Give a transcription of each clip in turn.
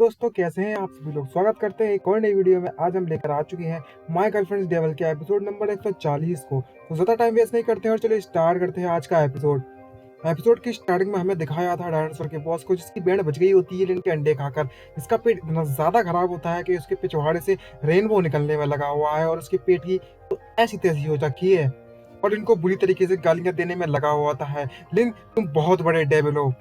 दोस्तों कैसे हैं आप सभी लोग। स्वागत करते हैं एक और नई वीडियो में। आज हम लेकर आ चुके हैं माय गर्लफ्रेंड्स डेविल के एपिसोड नंबर 140 को। तो ज़्यादा टाइम वेस्ट नहीं करते हैं और चलिए स्टार्ट करते हैं आज का एपिसोड। एपिसोड की स्टार्टिंग में हमें दिखाया था डायनासोर के बॉस को, जिसकी बैंड बच गई होती है लिन के अंडे खाकर। इसका पेट इतना ज़्यादा खराब होता है कि उसके पिछवाड़े से रेनबो निकलने में लगा हुआ है और उसके पेट की तो ऐसी तैसी हो रखी है और इनको बुरी तरीके से गालियां देने में लगा हुआ होता है। लिन, तुम बहुत बड़े डेविल हो।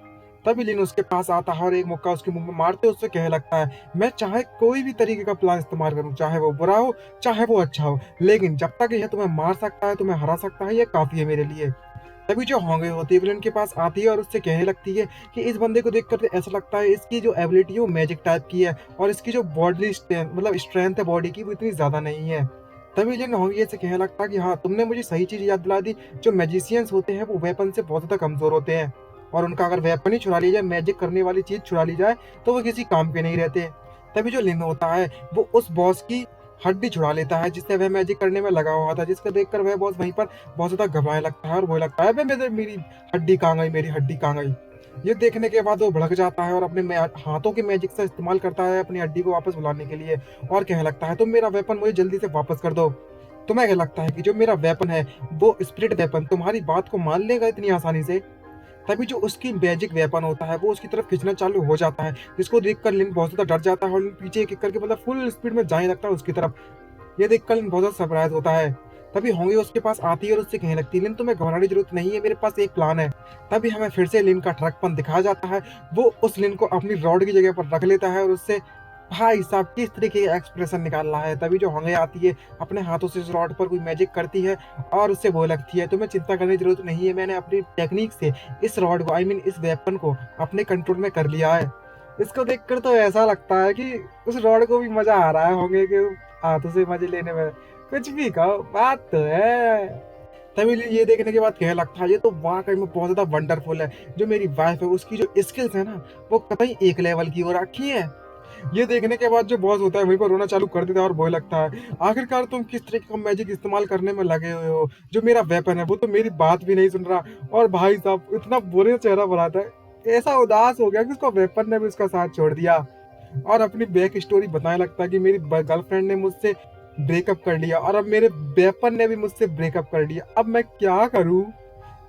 तभी लिन उसके पास आता है और एक मुक्का उसके मुंह में मारते उससे कहने लगता है, मैं चाहे कोई भी तरीके का प्लान इस्तेमाल करूं, चाहे वो बुरा हो चाहे वो अच्छा हो, लेकिन जब तक यह तुम्हें मार सकता है, तुम्हें हरा सकता है, ये काफी है मेरे लिए। तभी जो होंगे होती है विलन के पास आती है और उससे कहने लगती है कि इस बंदे को देखकर तो ऐसा लगता है इसकी जो एबिलिटी है वो मैजिक टाइप की है और इसकी जो बॉडी स्ट्रेंथ है बॉडी की वो इतनी ज्यादा नहीं है। तभी लिन होंगे से कहने लगता है कि हाँ, तुमने मुझे सही चीज याद दिला दी। जो मैजिशियंस होते हैं वो वेपन से बहुत ज्यादा कमजोर होते हैं और उनका अगर वेपन ही छुड़ा ली जाए, मैजिक करने वाली चीज छुड़ा ली जाए, तो वो किसी काम के नहीं रहते। तभी जो लिन होता है वो उस बॉस की हड्डी छुड़ा लेता है जिससे वह मैजिक करने में लगा हुआ था, जिसको देखकर वह बॉस वहीं पर बहुत ज्यादा घबराने लगता है और वो लगता है मेरी हड्डी कहाँ गई, मेरी हड्डी कहाँ गई। ये देखने के बाद वो भड़क जाता है और अपने हाथों के मैजिक से इस्तेमाल करता है अपनी हड्डी को वापस बुलाने के लिए और कहने लगता है, तुम मेरा वेपन मुझे जल्दी से वापस कर दो। तुम्हें क्या लगता है कि जो मेरा वेपन है वो स्पिरिट वेपन तुम्हारी बात को मान लेगा इतनी आसानी से? तभी जो उसकी मैजिक वेपन होता है वो उसकी तरफ खींचना चालू हो जाता है, जिसको देखकर लिन बहुत ज्यादा डर जाता है और लिन पीछे एक एक करके फुल स्पीड में जाने लगता है उसकी तरफ। ये देखकर लिन बहुत ज्यादा सरप्राइज होता है। तभी होंगी उसके पास आती है और उससे कहने लगती है, लिन तुम्हें घबराने की जरूरत नहीं है, मेरे पास एक प्लान है। तभी हमें फिर से लिन का ट्रकपन दिखाया जाता है। वो उस लिन को अपनी रॉड की जगह पर रख लेता है और उससे भाई साहब किस तरीके का एक्सप्रेशन निकाल रहा है। तभी जो होंगे आती है अपने हाथों से उस रॉड पर कोई मैजिक करती है और उससे बोल लगती है, तुम्हें चिंता करने की जरूरत नहीं है, मैंने अपनी टेक्निक से इस रॉड को इस वेपन को अपने कंट्रोल में कर लिया है। इसको देखकर तो ऐसा लगता है कि उस रॉड को भी मजा आ रहा है होंगे के हाथों से मजे लेने में। कुछ भी कहो, बात तो है। तभी ये देखने के बाद कहने लगता है, ये तो वाकई में बहुत ज्यादा वंडरफुल है। जो मेरी वाइफ है उसकी जो स्किल्स है ना वो कतई एक लेवल की हो रखी है। ये देखने के बाद जो बॉस होता है वहीं पर रोना चालू कर देता है और बोलने लगता है, आखिरकार तुम किस तरीके का मैजिक इस्तेमाल करने में लगे हुए हो? जो मेरा वेपन है वो तो मेरी बात भी नहीं सुन रहा। और भाई साहब इतना बुरे चेहरा बनाता है, ऐसा उदास हो गया कि उसका वेपन ने भी उसका साथ छोड़ दिया और अपनी बैक स्टोरी बताने लगता है कि मेरी गर्लफ्रेंड ने मुझसे ब्रेकअप कर लिया और अब मेरे वेपन ने भी मुझसे ब्रेकअप कर लिया, अब मैं क्या करूं?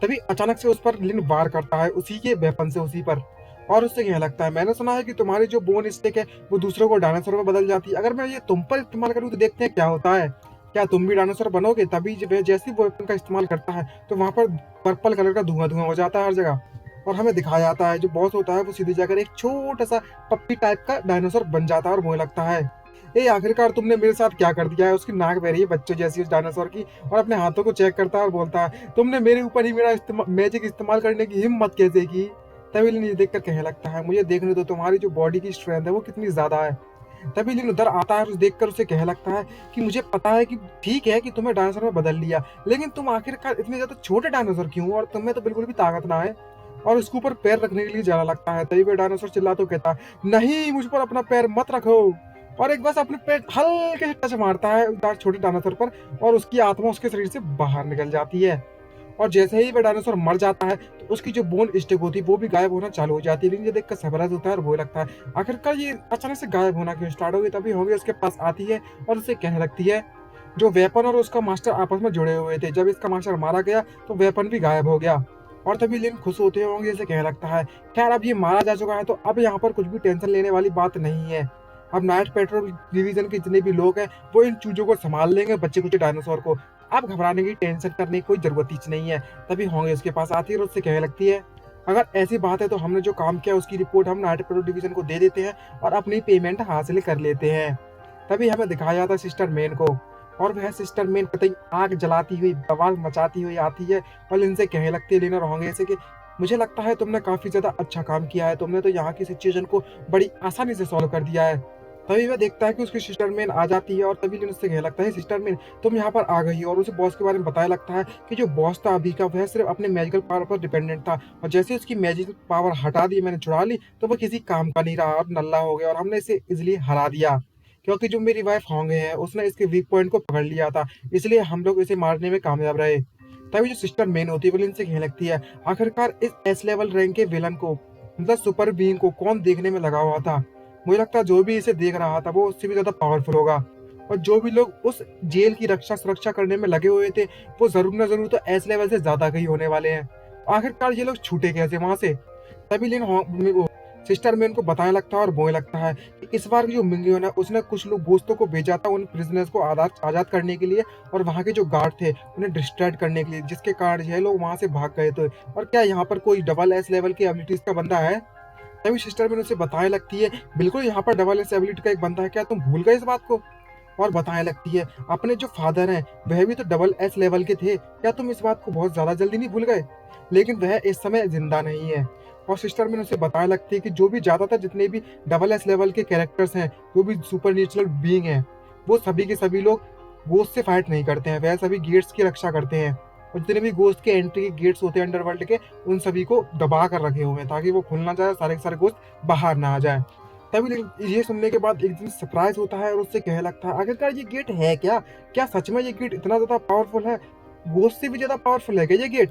तभी अचानक से उस पर लिन वार करता है उसी के वेपन से उसी पर और उससे कहने लगता है, मैंने सुना है कि तुम्हारी जो बोन स्टिक है वो दूसरों को डायनासोर में बदल जाती है, अगर मैं ये तुम पर इस्तेमाल करूँ तो देखते हैं क्या होता है, क्या तुम भी डायनासोर बनोगे? तभी जब वह जैसे ही वो वेपन का इस्तेमाल करता है तो वहां पर पर्पल कलर का धुआं धुआं हो जाता है हर जगह और हमें दिखाया जाता है जो बॉस होता है वो सीधे जाकर एक छोटा सा पप्पी टाइप का डायनासोर बन जाता है और मुझे लगता है, ए आखिरकार तुमने मेरे साथ क्या कर दिया है? उसकी नाक बह रही है बच्चों जैसी उस डायनासोर की और अपने हाथों को चेक करता है और बोलता है, तुमने मेरे ऊपर ही मेरा मैजिक इस्तेमाल करने की हिम्मत कैसे की? तभी लिन ये देखकर कहने लगता है, मुझे देखने दो तुम्हारी जो बॉडी की स्ट्रेंथ है वो कितनी ज्यादा है। तभी लिन उधर आता है और देखकर उसे कहने लगता है कि मुझे पता है कि ठीक है कि तुम्हें डायनासोर में बदल लिया, लेकिन तुम आखिरकार इतने ज्यादा छोटे डायनासोर क्यों हो और तुम्हें तो बिल्कुल भी ताकत ना है। और उसके ऊपर पैर रखने के लिए जाना लगता है। तभी वह डायनासोर चिल्लाता कहता है, नहीं मुझ पर अपना पैर मत रखो। और एक बस अपने पेट हल्के से टच मारता है उस छोटे डायनासोर पर और उसकी आत्मा उसके शरीर से बाहर निकल जाती है। और जैसे ही वह डायनासोर मर जाता है तो उसकी जो बोन स्टिक होती है वो भी गायब होना चालू हो जाती है। लेकिन ये देखकर सरप्राइज होता है और वो लगता है, आखिरकार ये अचानक से गायब होना क्यों स्टार्ट हो गई? तभी होगी उसके पास आती है और उसे कहने लगती है, जो वेपन और उसका मास्टर आपस में जुड़े हुए थे, जब इसका मास्टर मारा गया तो वेपन भी गायब हो गया। और तभी लिन खुश होते होंगे इसे कहने लगता है, खैर अब ये मारा जा चुका है तो अब यहाँ पर कुछ भी टेंशन लेने वाली बात नहीं है। अब नाइट पेट्रोल डिवीजन के जितने भी लोग हैं वो इन चूजों को संभाल लेंगे, बच्चे कुछ डायनासोर को। अब घबराने की टेंशन करने की कोई जरूरत ही नहीं है। तभी होंगे उसके पास आती है और उससे कहने लगती है, अगर ऐसी बात है तो हमने जो काम किया उसकी रिपोर्ट हम नाइट पेट्रोल डिवीजन को दे देते हैं और अपनी पेमेंट हासिल कर लेते हैं। तभी हमें दिखाया जाता है सिस्टर मेन को और वह सिस्टर मेन कतई आग जलाती हुई बवाल मचाती हुई आती है और इनसे कहने लगती है, लेना होंगे से कि मुझे लगता है तुमने काफी ज्यादा अच्छा काम किया है, तुमने तो यहाँ की सिचुएशन को बड़ी आसानी से सॉल्व कर दिया है। तभी वह देखता है कि उसकी सिस्टर मेन आ जाती है और तभी लिन उससे कहने लगता है, सिस्टर मेन तुम यहाँ पर आ गई हो। और उसे बॉस के बारे में बताया लगता है कि जो बॉस था अभी का वह सिर्फ अपने मैजिकल पावर पर डिपेंडेंट था और जैसे उसकी मैजिकल पावर हटा दी, मैंने छुड़ा ली, तो वह किसी काम का नहीं रहा और नल्ला हो गया और हमने इसे इजिली हरा दिया क्योंकि जो मेरी वाइफ होंगे है उसने इसके वीक पॉइंट को पकड़ लिया था, इसलिए हम लोग इसे मारने में कामयाब रहे। तभी जो सिस्टर मेन होती है वो लिन से कहने लगती है, आखिरकार इस एस लेवल रैंक के विलन को सुपर बीइंग को कौन देखने में लगा हुआ था? मुझे लगता है जो भी इसे देख रहा था वो उससे भी ज़्यादा पावरफुल होगा, और जो भी लोग उस जेल की रक्षा सुरक्षा करने में लगे हुए थे, वो ज़रूर ना ज़रूर तो एस लेवल से ज़्यादा का ही होने वाले हैं। आखिरकार ये लोग छूटे कैसे वहाँ से? तभी लिन वो सिस्टर में उनको बताने लगता है और बोलने लगता है कि इस बार की जो मिंगियोन है उसने कुछ लोग दोस्तों को भेजा था उन प्रिजनर्स को आज़ाद आज़ाद करने के लिए, और वहाँ के जो गार्ड थे उन्हें डिस्ट्रैक्ट करने के लिए, जिसके कारण ये लोग वहाँ से भाग गए थे। और क्या यहाँ पर कोई डबल एस लेवल की एबिलिटीज का बंदा है? तभी सिस्टर में उसे बताने लगती है, बिल्कुल यहाँ पर डबल एस एबिलिटी का एक बंदा है, क्या तुम भूल गए इस बात को? और बताने लगती है, अपने जो फादर हैं वह भी तो डबल एस लेवल के थे, क्या तुम इस बात को बहुत ज़्यादा जल्दी नहीं भूल गए? लेकिन वह इस समय जिंदा नहीं है। और सिस्टर में उसे बताने लगती है कि जो भी ज़्यादातर जितने भी डबल एस लेवल के कैरेक्टर्स हैं, जो भी सुपर नेचुरल बीइंग हैं, वो सभी के सभी लोग गोस्ट से फाइट नहीं करते हैं, वह सभी गेट्स की रक्षा करते हैं। और जितने भी गोस्ट के एंट्री के गेट्स होते हैं अंडरवर्ल्ड के, उन सभी को दबा कर रखे हुए हैं ताकि वो खुल ना जाए, सारे के सारे गोस्ट बाहर ना आ जाए। तभी ये सुनने के बाद एक दिन सरप्राइज होता है और उससे कहने लगता है, आखिरकार ये गेट है क्या? क्या सच में ये गेट इतना ज़्यादा पावरफुल है? गोस्ट से भी ज़्यादा पावरफुल है क्या ये गेट?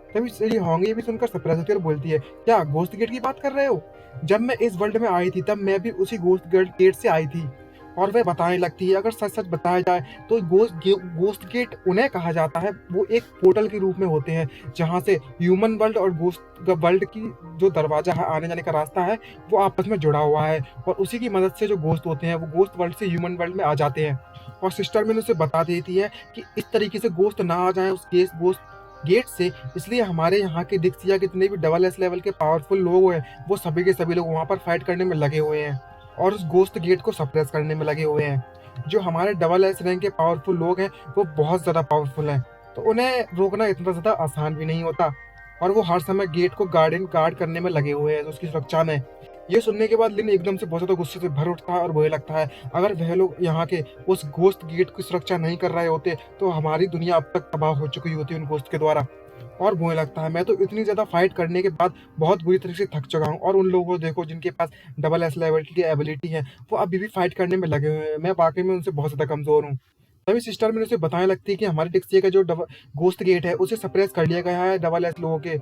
तभी से ये होंगी भी सुनकर सरप्राइज होती है और बोलती है, क्या गोस्ट गेट की बात कर रहे हो? जब मैं इस वर्ल्ड में आई थी तब मैं भी उसी गोस्ट गेट से आई थी। और वह बताने लगती है, अगर सच सच बताया जाए तो गोस्ट गेट उन्हें कहा जाता है, वो एक पोर्टल के रूप में होते हैं जहाँ से ह्यूमन वर्ल्ड और गोस्ट वर्ल्ड की जो दरवाजा है, आने जाने का रास्ता है, वो आपस में जुड़ा हुआ है। और उसी की मदद से जो गोस्ट होते हैं वो गोस्ट वर्ल्ड से ह्यूमन वर्ल्ड में आ जाते हैं। और सिस्टर मैंने उसे बता देती है कि इस तरीके से गोस्ट ना आ जाए उस केस गोस्ट गेट से, इसलिए हमारे यहाँ के दिक्सिया के जितने भी डबल एस लेवल के पावरफुल लोग हैं, वो सभी के सभी लोग वहाँ पर फाइट करने में लगे हुए हैं और उस गोस्ट गेट को सप्रेस करने में लगे हुए हैं। जो हमारे डबल एस रैंक के पावरफुल लोग हैं वो बहुत ज़्यादा पावरफुल हैं, तो उन्हें रोकना इतना ज़्यादा आसान भी नहीं होता, और वो हर समय गेट को गार्ड करने में लगे हुए हैं उसकी सुरक्षा में। ये सुनने के बाद लिन एकदम से बहुत ज़्यादा गुस्से से भर उठता है और बोलने लगता है, अगर वह लोग यहाँ के उस गोस्ट गेट की सुरक्षा नहीं कर रहे होते तो हमारी दुनिया अब तक तबाह हो चुकी होती उन गोस्ट के द्वारा। और बोलने लगता है, मैं तो इतनी ज़्यादा फाइट करने के बाद बहुत बुरी तरह से थक चुका हूँ, और उन लोगों को देखो जिनके पास डबल एस लेवल की एबिलिटी है, वो अभी भी फाइट करने में लगे हुए हैं, मैं वाकई में उनसे बहुत ज़्यादा कमज़ोर हूँ। तभी सिस्टर मैंने उसे बताने लगती है कि हमारे डिक्सिया का जो गोस्ट गेट है उसे सप्रेस कर लिया गया है डबल एस लोगों के,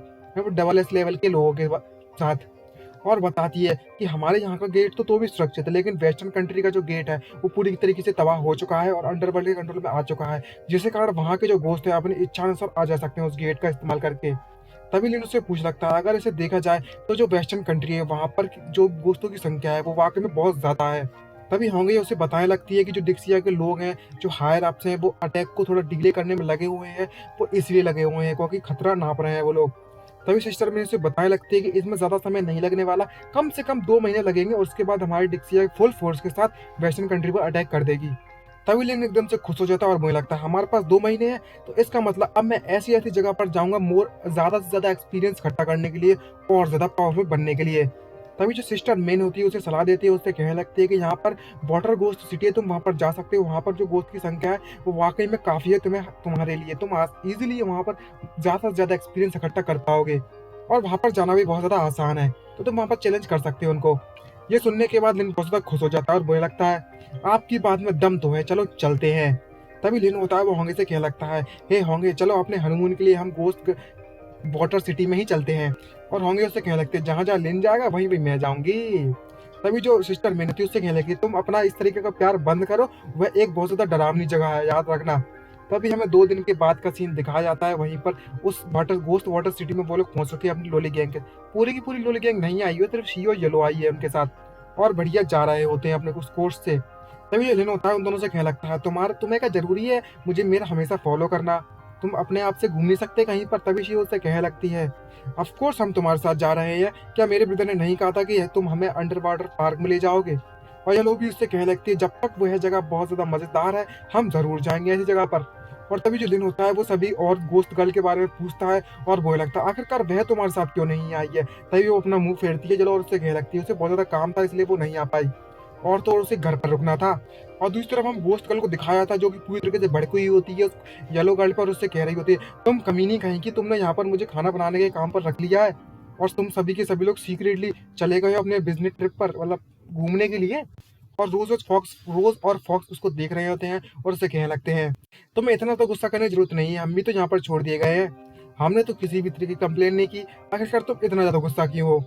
डबल एस लेवल के लोगों के साथ। और बताती है कि हमारे यहाँ का गेट तो भी सुरक्षित है, लेकिन वेस्टर्न कंट्री का जो गेट है वो पूरी तरीके से तबाह हो चुका है और अंडरवर्ल्ड के कंट्रोल में आ चुका है, जिसके कारण वहाँ के जो गोश्त है अपनी इच्छानुसार आ जा सकते हैं उस गेट का इस्तेमाल करके। तभी लिन उससे पूछ लगता है, अगर इसे देखा जाए तो जो वेस्टर्न कंट्री है वहाँ पर जो गोश्तों की संख्या है वो वाकई में बहुत ज़्यादा है। तभी होंगे उसे बताने लगती है कि जो डिक्सिया के लोग हैं, जो हायर अप्स हैं, वो अटैक को थोड़ा डिले करने में लगे हुए हैं, वो इसलिए लगे हुए हैं क्योंकि खतरा नाप रहे हैं वो लोग। तभी सिस्टर मेरे से बताने लगती है कि इसमें ज़्यादा समय नहीं लगने वाला, कम से कम 2 महीने लगेंगे और उसके बाद हमारी डिक्सिया फुल फोर्स के साथ वेस्टर्न कंट्री पर अटैक कर देगी। तभी लिन एकदम से खुश हो जाता है और मुझे लगता है हमारे पास 2 महीने हैं, तो इसका मतलब अब मैं ऐसी-ऐसी जगह पर जाऊँगा ज़्यादा से ज़्यादा एक्सपीरियंस इकट्ठा करने के लिए और ज़्यादा पावरफुल बनने के लिए। तभी जो सिस्टर मेन होती है उसे सलाह देती है, उससे कहने लगती है कि यहाँ पर वाटर गोस्ट सिटी है, तुम वहाँ पर जा सकते हो, वहाँ पर जो गोस्ट की संख्या है वो वाक़ई में काफ़ी है तुम्हारे लिए, तुम ईज़िली वहाँ पर ज़्यादा से ज़्यादा एक्सपीरियंस इकट्ठा कर पाओगे। और वहाँ पर जाना भी बहुत ज़्यादा आसान है, तो तुम वहाँ पर चैलेंज कर सकते हो उनको। ये सुनने के बाद लिन बहुत ज़्यादा खुश हो जाता है और मुझे लगता है आपकी बात में दम तो है, चलो चलते हैं। तभी लिन होता है वो होंगे से कहने लगता है, हे होंगे चलो अपने हनीमून के लिए हम गोस्ट वाटर सिटी में ही चलते हैं। और होंगे उससे कहने लगते हैं, जहाँ जहाँ लिन जाएगा वहीं वहीं मैं जाऊंगी। तभी जो सिस्टर मेहनती उससे कहने लगी, तुम अपना इस तरीके का प्यार बंद करो, वह एक बहुत ज़्यादा डरावनी जगह है, याद रखना। तभी हमें 2 दिन के बाद का सीन दिखाया जाता है, वहीं पर उस वाटर सिटी में वो लोग पहुंच चुके हैं अपनी लोली गैंग के। पूरी की पूरी लोली गैंग नहीं आई है, सिर्फ शी और येलो आई है उनके साथ, और बढ़िया जा रहे होते हैं अपने उस कोर्स से। तभी ये लिन होता है उन दोनों से कहने लगता है, तुम्हें क्या जरूरी है मुझे मेरा हमेशा फॉलो करना, तुम अपने आप से घूम नहीं सकते कहीं पर? तभी शी उससे कहने लगती है, ऑफ कोर्स हम तुम्हारे साथ जा रहे हैं, क्या मेरे ब्रदर ने नहीं कहा था कि तुम हमें अंडर वाटर पार्क में ले जाओगे? और ये लोग भी उससे कहने लगती है, जब तक वह जगह बहुत ज़्यादा मज़ेदार है हम ज़रूर जाएंगे ऐसी जगह पर। और तभी जो लिन होता है वो सभी और गोश्त गर्ल के बारे में पूछता है और बोलने लगता है, आखिरकार वह तुम्हारे साथ क्यों नहीं आई है? तभी वो अपना मुंह फेरती है, चलो, और उससे कहने लगती है उसे बहुत ज़्यादा काम था इसलिए वो नहीं आ पाई, और तो और उसे घर पर रुकना था। और दूसरी तरफ हम गोश्त गर्ल को दिखाया था जो कि पूरी तरीके से भड़की हुई होती है उस येलो गर्ल पर, उससे कह रही होती है, तुम कमीनी कहीं की, तुमने यहाँ पर मुझे खाना बनाने के काम पर रख लिया है और तुम सभी के सभी लोग सीक्रेटली चले गए हो अपने बिजनेस ट्रिप पर, मतलब घूमने के लिए। और रोज और फॉक्स उसको देख रहे होते हैं और उसे कहने लगते हैं, तुम्हें इतना तो गुस्सा करने की जरूरत नहीं है, हम भी तो यहाँ पर छोड़ दिए गए हैं, हमने तो किसी भी तरह की कंप्लेन नहीं की, आखिरकार तुम इतना ज्यादा गुस्सा क्यों हो?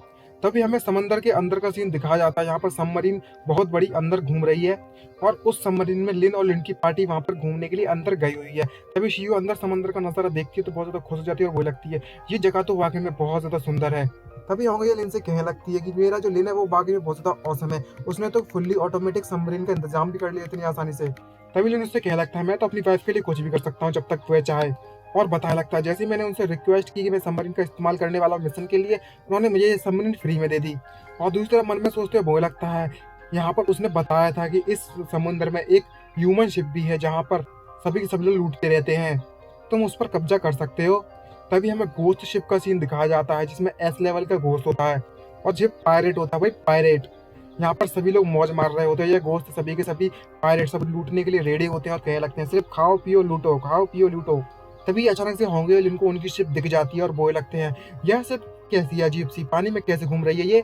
तभी हमें समंदर के अंदर का सीन दिखाया जाता है। यहाँ पर सबमरीन बहुत बड़ी अंदर घूम रही है और उस सबमरीन में लिन और लिन की पार्टी वहाँ पर घूमने के लिए अंदर गई हुई है। तभी शियो अंदर समंदर का नजारा देखती है तो बहुत ज्यादा खुश हो जाती है और वो लगती है ये जगह तो वाकई में बहुत ज्यादा सुंदर है। तभी होंगे लिन से कहने लगती है कि मेरा जो लिन है वो वाकई में बहुत ज्यादा औसम है, उसने तो फुल्ली ऑटोमेटिक सबमरीन का इंतजाम भी कर लिया इतनी आसानी से। तभी लिन उससे कहने लगता है मैं तो अपनी वाइफ के लिए कुछ भी कर सकता हूँ जब तक वह चाहे। और बताने लगता है जैसे ही मैंने उनसे रिक्वेस्ट की कि मैं सबमरीन का इस्तेमाल करने वाला मिशन के लिए, उन्होंने मुझे ये सबमरीन फ्री में दे दी। और दूसरी तरफ मन में सोचते हुए बोलने लगता है यहाँ पर उसने बताया था कि इस समुद्र में एक ह्यूमन शिप भी है जहाँ पर सभी के सभी लोग लूटते रहते हैं, तुम उस पर कब्जा कर सकते हो। तभी हमें गोस्ट शिप का सीन दिखाया जाता है जिसमें एस लेवल का गोस्ट होता है और शिप पायरेट होता है, भाई पायरेट। यहाँ पर सभी लोग मौज मार रहे होते हैं, ये गोस्ट सभी के सभी पायरेट सब लूटने के लिए रेडी होते हैं और कहने लगते हैं सिर्फ खाओ पियो लूटो, खाओ पियो लूटो। तभी अचानक से होंगे जिनको उनकी शिप दिख जाती है और बोले लगते हैं यह शिप कैसी अजीब सी पानी में कैसे घूम रही है ये,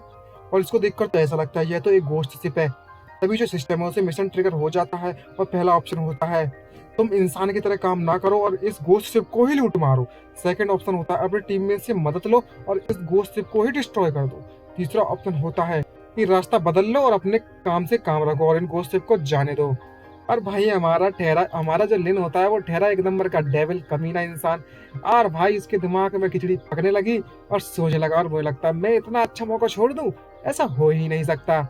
और इसको देखकर तो ऐसा लगता है यह तो एक गोस्ट शिप है। तभी जो सिस्टम है उसे मिशन ट्रिगर हो जाता है और पहला ऑप्शन होता है तुम इंसान की तरह काम ना करो और इस गोस्ट शिप को ही लूट मारो। सेकंड ऑप्शन होता है अपने टीममेट से मदद लो और इस गोस्ट शिप को ही डिस्ट्रॉय कर दो। तीसरा ऑप्शन होता है कि रास्ता बदल लो और अपने काम से काम रखो और इन गोस्ट शिप को जाने दो। और भाई हमारा जो लिन होता है वो ठहरा एक नंबर का डेविल कमीना इंसान। और भाई इसके दिमाग में खिचड़ी पकने लगी और सोचने लगा और बोले लगता है मैं इतना अच्छा मौका छोड़ दूं, ऐसा हो ही नहीं सकता।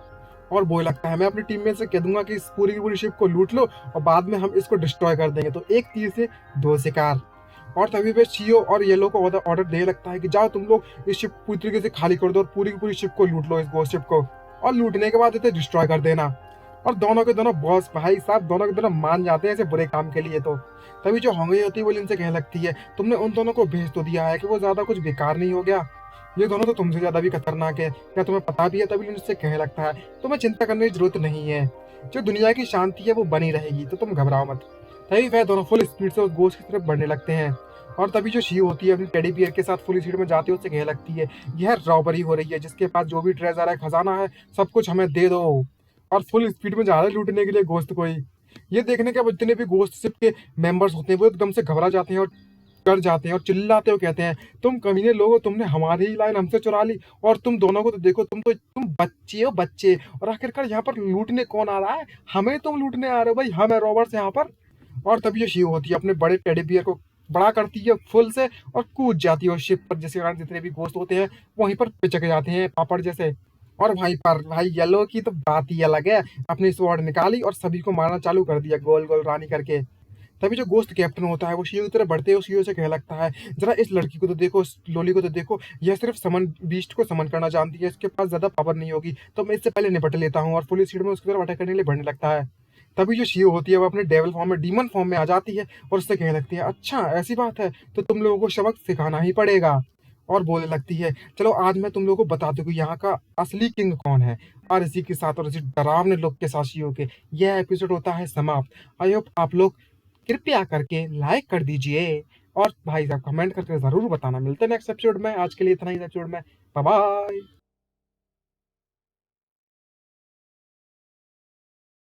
और बोले लगता है मैं अपनी टीम में से कह दूंगा कि इस पूरी की पूरी शिप को लूट लो और बाद में हम इसको डिस्ट्रॉय कर देंगे, तो एक तीर से दो शिकार। और तभी पे शियो और येलो को ऑर्डर दे लगता है कि जाओ तुम लोग इस शिप पूरी तरीके से खाली कर दो और पूरी की पूरी शिप को लूट लो, इस गोस्ट शिप को, और लूटने के बाद इसे डिस्ट्रॉय कर देना। और दोनों के दोनों बॉस भाई साहब दोनों के दोनों मान जाते हैं ऐसे बुरे काम के लिए। तो तभी जो होंगे होती है वो इनसे कहने लगती है तुमने उन दोनों को भेज तो दिया है कि वो ज्यादा कुछ बेकार नहीं हो गया, ये दोनों तो तुमसे ज्यादा भी खतरनाक है, क्या तुम्हें पता भी है। तभी इनसे कहने लगता है तुम्हें चिंता करने की जरूरत नहीं है, जो दुनिया की शांति है वो बनी रहेगी, तो तुम घबराओ मत। तभी वह दोनों फुल स्पीड से उस गोश्त की तरफ बढ़ने लगते हैं। और तभी जो शी होती है अपनी टेडी बियर के साथ फुल स्पीड में जाती है उससे कहने लगती है यह रॉबरी हो रही है, जिसके पास जो भी ट्रेजर है खजाना है सब कुछ हमें दे दो। और फुल स्पीड में जा रहे हैं लूटने के लिए गोश्त को ही। ये देखने के बाद जितने भी गोश्त शिप के मेंबर्स होते हैं वो एकदम से घबरा जाते हैं और कर जाते हैं और चिल्लाते हुए कहते हैं तुम कमीने लोगो, तुमने हमारी ही लाइन हमसे चुरा ली और तुम दोनों को तो देखो तुम बच्चे हो बच्चे, और आखिरकार यहाँ पर लूटने कौन आ रहा है, हमें तुम लूटने आ रहे हो भाई, हम है रॉबर्स यहाँ पर। और तभी ये शिव होती है अपने बड़े टेडी बियर को बड़ा करती है फुल से और कूद जाती है उस शिप पर, जिसके कारण जितने भी गोश्त होते हैं वहीं पर पिचक जाते हैं पापड़ जैसे। और भाई येलो की तो बात ही अलग है, अपनी स्वॉर्ड निकाली और सभी को मारना चालू कर दिया गोल गोल रानी करके। तभी जो गोश्त कैप्टन होता है वो शियो की तरफ बढ़ते हुए शियो से कह लगता है जरा इस लड़की को तो देखो, इस लोली को तो देखो, यह सिर्फ समन बीस्ट को समन करना जानती है, इसके पास ज्यादा पावर नहीं होगी, तो मैं इससे पहले निपट लेता हूँ। और पुलिस सीट में उसकी तरफ अटैक करने के लिए बढ़ने लगता है। तभी जो शियो होती है वो अपने डेविल फॉर्म में डीमन फॉर्म में आ जाती है और उससे कहने लगती है अच्छा ऐसी बात है तो तुम लोगों को सबक सिखाना ही पड़ेगा। और बोलने लगती है चलो आज मैं तुम लोगों को बता दूं कि यहाँ का असली किंग कौन है। और इसी के साथ और इसी डरावने लोग के साथ शियो के यह एपिसोड होता है समाप्त। आई होप आप लोग कृपया करके लाइक कर दीजिए और भाई साहब कमेंट करके जरूर बताना। मिलते हैं नेक्स्ट एपिसोड में, आज के लिए इतना ही एपिसोड में, बाय बाय।